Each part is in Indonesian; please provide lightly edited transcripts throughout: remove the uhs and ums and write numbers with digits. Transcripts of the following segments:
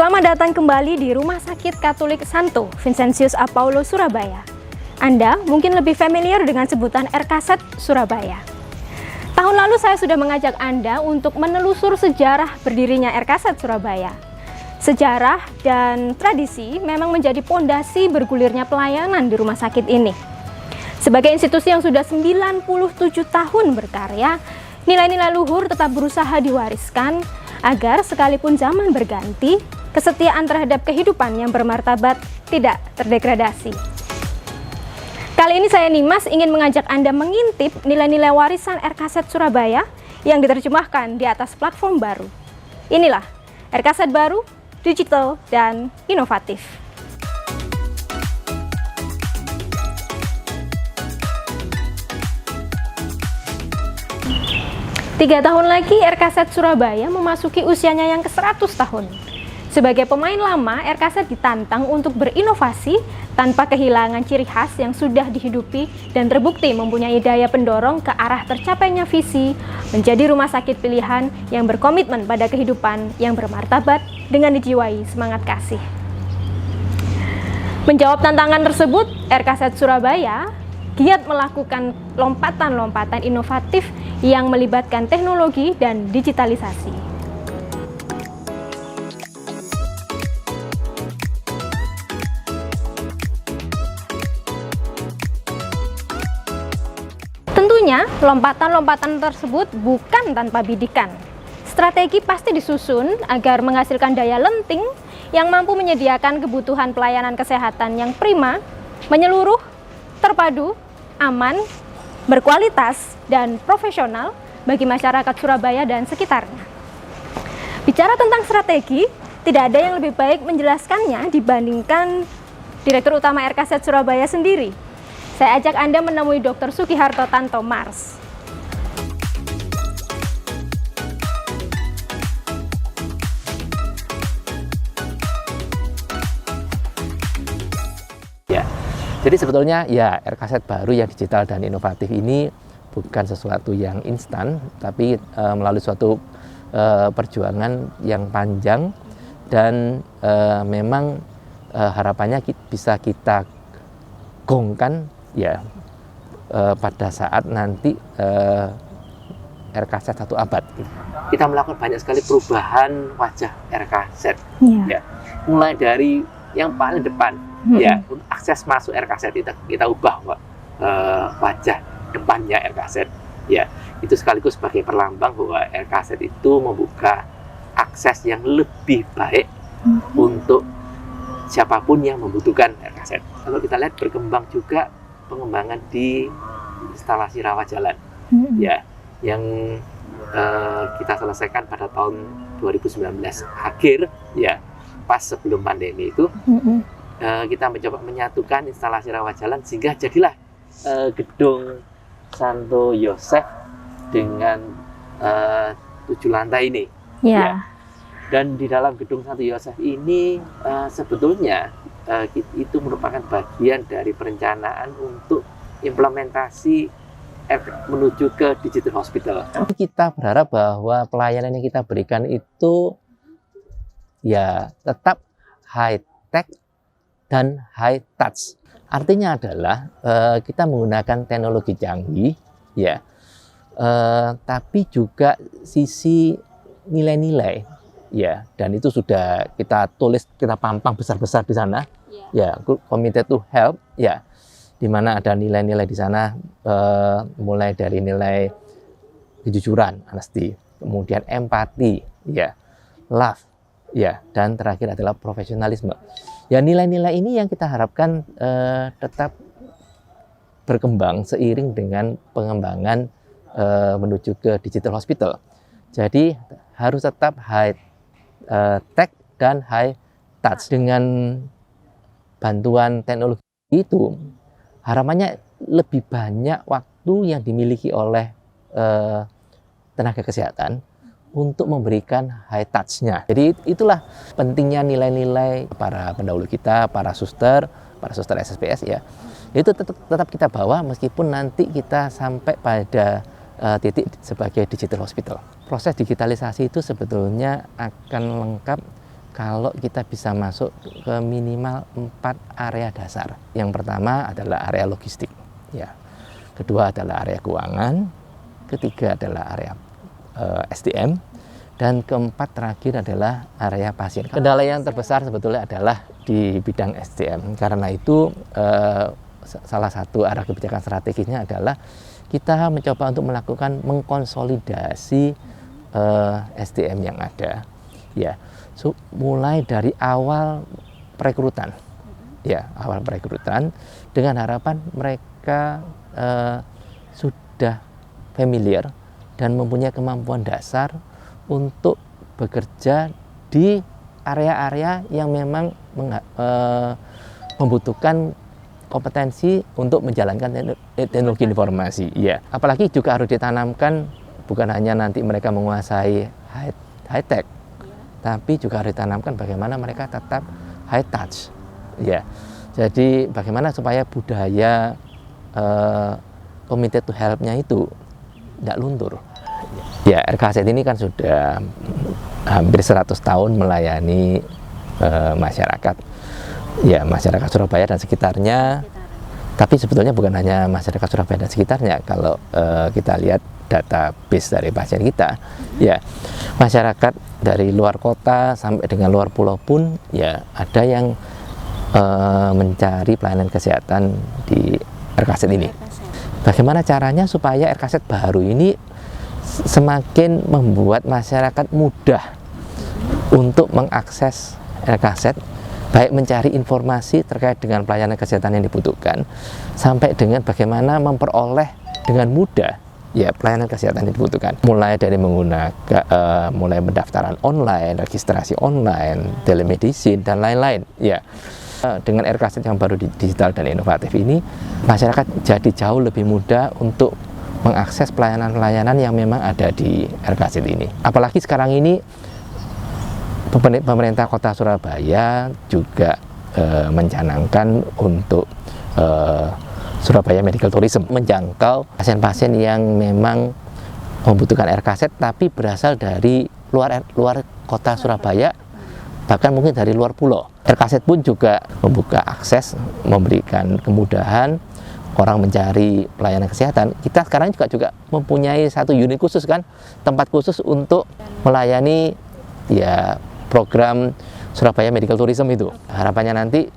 Selamat datang kembali di Rumah Sakit Katolik Santo Vincentius Apaulo Surabaya. Anda mungkin lebih familiar dengan sebutan RKZ Surabaya. Tahun lalu saya sudah mengajak Anda untuk menelusur sejarah berdirinya RKZ Surabaya. Sejarah dan tradisi memang menjadi pondasi bergulirnya pelayanan di rumah sakit ini. Sebagai institusi yang sudah 97 tahun berkarya, nilai-nilai luhur tetap berusaha diwariskan agar sekalipun zaman berganti, kesetiaan terhadap kehidupan yang bermartabat tidak terdegradasi. Kali ini saya Nimas ingin mengajak Anda mengintip nilai-nilai warisan RKZ Surabaya yang diterjemahkan di atas platform baru. Inilah RKZ baru, digital, dan inovatif. Tiga tahun lagi RKZ Surabaya memasuki usianya yang ke-100 tahun. Sebagai pemain lama, RKZ ditantang untuk berinovasi tanpa kehilangan ciri khas yang sudah dihidupi dan terbukti mempunyai daya pendorong ke arah tercapainya visi menjadi rumah sakit pilihan yang berkomitmen pada kehidupan yang bermartabat dengan dijiwai semangat kasih. Menjawab tantangan tersebut, RKZ Surabaya giat melakukan lompatan-lompatan inovatif yang melibatkan teknologi dan digitalisasi. Tentunya, lompatan-lompatan tersebut bukan tanpa bidikan. Strategi pasti disusun agar menghasilkan daya lenting yang mampu menyediakan kebutuhan pelayanan kesehatan yang prima, menyeluruh, terpadu, aman, berkualitas, dan profesional bagi masyarakat Surabaya dan sekitarnya. Bicara tentang strategi, tidak ada yang lebih baik menjelaskannya dibandingkan Direktur Utama RKZ Surabaya sendiri. Saya ajak Anda menemui Dr. Sugiharto Tanto Mars. Ya, jadi sebetulnya ya RKZ baru yang digital dan inovatif ini bukan sesuatu yang instan, tapi melalui suatu perjuangan yang panjang dan memang harapannya bisa kita gongkan ya pada saat nanti RKZ 1 abad. Kita melakukan banyak sekali perubahan wajah RKZ. Ya. Mulai dari yang paling depan, ya, untuk akses masuk RKZ kita ubah wajah depannya RKZ. Ya, itu sekaligus sebagai perlambang bahwa RKZ itu membuka akses yang lebih baik untuk siapapun yang membutuhkan RKZ. Kalau kita lihat berkembang juga pengembangan di instalasi rawat jalan, ya, yang kita selesaikan pada tahun 2019 akhir, ya, pas sebelum pandemi itu, kita mencoba menyatukan instalasi rawat jalan sehingga jadilah gedung Santo Yosef dengan 7 lantai ini. Ya. Dan di dalam gedung Santo Yosef ini sebetulnya itu merupakan bagian dari perencanaan untuk implementasi menuju ke digital hospital. Kita berharap bahwa pelayanan yang kita berikan itu ya tetap high tech dan high touch. Artinya adalah kita menggunakan teknologi canggih, ya, tapi juga sisi nilai-nilai. Ya, dan itu sudah kita tulis, kita pampang besar-besar di sana. Ya, committed to help, ya, di mana ada nilai-nilai di sana, mulai dari nilai kejujuran, honesty, kemudian empati, ya, love, ya, dan terakhir adalah profesionalisme. Ya, nilai-nilai ini yang kita harapkan tetap berkembang seiring dengan pengembangan menuju ke digital hospital. Jadi harus tetap high tech dan high touch. Dengan bantuan teknologi itu harapannya lebih banyak waktu yang dimiliki oleh tenaga kesehatan untuk memberikan high touch-nya. Jadi itulah pentingnya nilai-nilai para pendahulu kita, para suster SSPS, ya. Itu tetap kita bawa meskipun nanti kita sampai pada titik sebagai digital hospital. Proses digitalisasi itu sebetulnya akan lengkap kalau kita bisa masuk ke minimal 4 area dasar. Yang pertama adalah area logistik, ya. Kedua adalah area keuangan, ketiga adalah area SDM, dan keempat terakhir adalah area pasien. Kendala yang terbesar sebetulnya adalah di bidang SDM. Karena itu salah satu arah kebijakan strategisnya adalah kita mencoba untuk melakukan mengkonsolidasi SDM yang ada, ya. Mulai dari awal perekrutan, ya, awal perekrutan, dengan harapan mereka sudah familiar dan mempunyai kemampuan dasar untuk bekerja di area-area yang memang membutuhkan kompetensi untuk menjalankan teknologi informasi, ya. Apalagi juga harus ditanamkan bukan hanya nanti mereka menguasai high tech, tapi juga harus ditanamkan bagaimana mereka tetap high touch, ya. Jadi bagaimana supaya budaya committed to help-nya itu tidak luntur. Ya, RKZ ini kan sudah hampir 100 tahun melayani masyarakat, ya, masyarakat Surabaya dan sekitarnya. Tapi sebetulnya bukan hanya masyarakat Surabaya dan sekitarnya. Kalau kita lihat database dari pasien kita, ya, masyarakat dari luar kota sampai dengan luar pulau pun, ya, ada yang mencari pelayanan kesehatan di RKZ ini. Bagaimana caranya supaya RKZ baru ini semakin membuat masyarakat mudah untuk mengakses RKZ, baik mencari informasi terkait dengan pelayanan kesehatan yang dibutuhkan, sampai dengan bagaimana memperoleh dengan mudah, ya, pelayanan kesehatan yang dibutuhkan. Mulai dari menggunakan mulai pendaftaran online, registrasi online, telemedicine, dan lain-lain, ya. Dengan RKZ yang baru digital dan inovatif ini, masyarakat jadi jauh lebih mudah untuk mengakses pelayanan-pelayanan yang memang ada di RKZ ini. Apalagi sekarang ini pemerintah Kota Surabaya juga mencanangkan untuk Surabaya Medical Tourism, menjangkau pasien-pasien yang memang membutuhkan RKZ tapi berasal dari luar Kota Surabaya, bahkan mungkin dari luar pulau. RKZ pun juga membuka akses, memberikan kemudahan orang mencari pelayanan kesehatan. Kita sekarang juga mempunyai satu unit khusus, kan, tempat khusus untuk melayani, ya, program Surabaya Medical Tourism itu. Harapannya nanti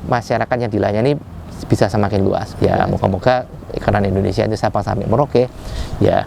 masyarakat yang dilayani bisa semakin luas, ya. Moga-moga karena Indonesia itu Sabang sampai Merauke, ya,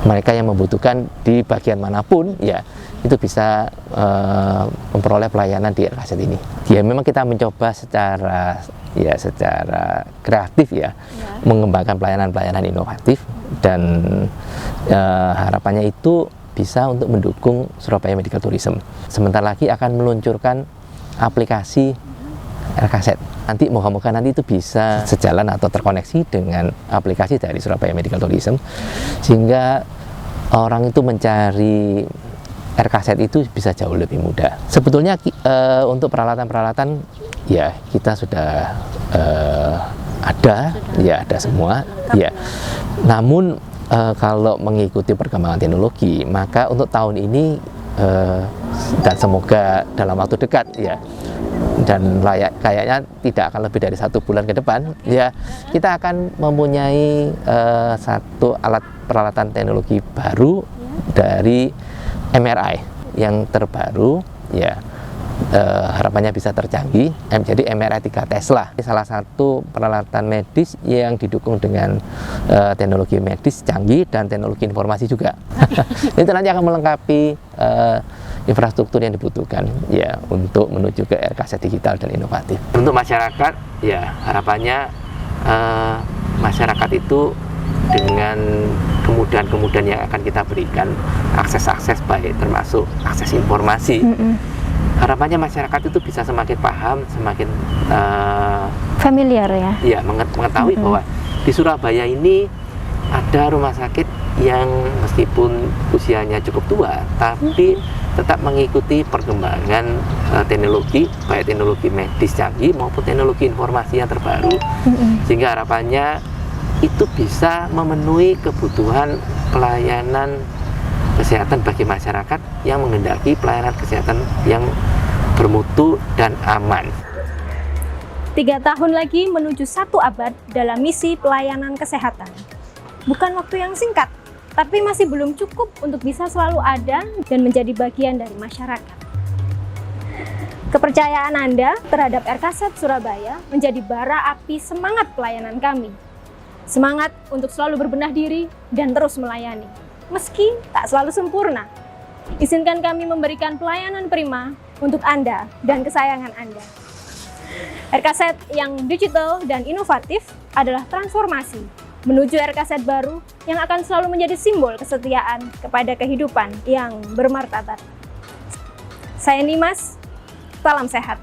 mereka yang membutuhkan di bagian manapun, ya, itu bisa memperoleh pelayanan di RKZ ini. Ya, memang kita mencoba secara kreatif, ya, mengembangkan pelayanan-pelayanan inovatif, dan harapannya itu bisa untuk mendukung Surabaya Medical Tourism. Sebentar lagi akan meluncurkan aplikasi RKZ. Nanti moga-moga nanti itu bisa sejalan atau terkoneksi dengan aplikasi dari Surabaya Medical Tourism, sehingga orang itu mencari RKZ itu bisa jauh lebih mudah. Sebetulnya untuk peralatan-peralatan, ya, kita sudah ada, ya, ada semua, ya. Namun kalau mengikuti perkembangan teknologi, maka untuk tahun ini dan semoga dalam waktu dekat, ya, dan kayaknya tidak akan lebih dari 1 bulan ke depan, ya, kita akan mempunyai satu alat peralatan teknologi baru dari MRI yang terbaru, ya, harapannya bisa tercanggih. Jadi MRI 3 Tesla, salah satu peralatan medis yang didukung dengan teknologi medis canggih dan teknologi informasi juga. Itu nanti akan melengkapi infrastruktur yang dibutuhkan, ya, untuk menuju ke RKZ digital dan inovatif. Untuk masyarakat, ya, harapannya masyarakat itu dengan kemudahan-kemudahan yang akan kita berikan, akses-akses baik termasuk akses informasi, harapannya masyarakat itu bisa semakin paham, semakin familiar, ya. Ya, mengetahui bahwa di Surabaya ini ada rumah sakit yang meskipun usianya cukup tua, tapi tetap mengikuti perkembangan teknologi, baik teknologi medis canggih maupun teknologi informasi yang terbaru, sehingga harapannya itu bisa memenuhi kebutuhan pelayanan kesehatan bagi masyarakat yang menghendaki pelayanan kesehatan yang bermutu, dan aman. 3 tahun lagi menuju 1 abad dalam misi pelayanan kesehatan. Bukan waktu yang singkat, tapi masih belum cukup untuk bisa selalu ada dan menjadi bagian dari masyarakat. Kepercayaan Anda terhadap RKZ Surabaya menjadi bara api semangat pelayanan kami. Semangat untuk selalu berbenah diri dan terus melayani, meski tak selalu sempurna. Izinkan kami memberikan pelayanan prima untuk Anda dan kesayangan Anda. RKZ yang digital dan inovatif adalah transformasi menuju RKZ baru yang akan selalu menjadi simbol kesetiaan kepada kehidupan yang bermartabat. Saya Nimas, salam sehat.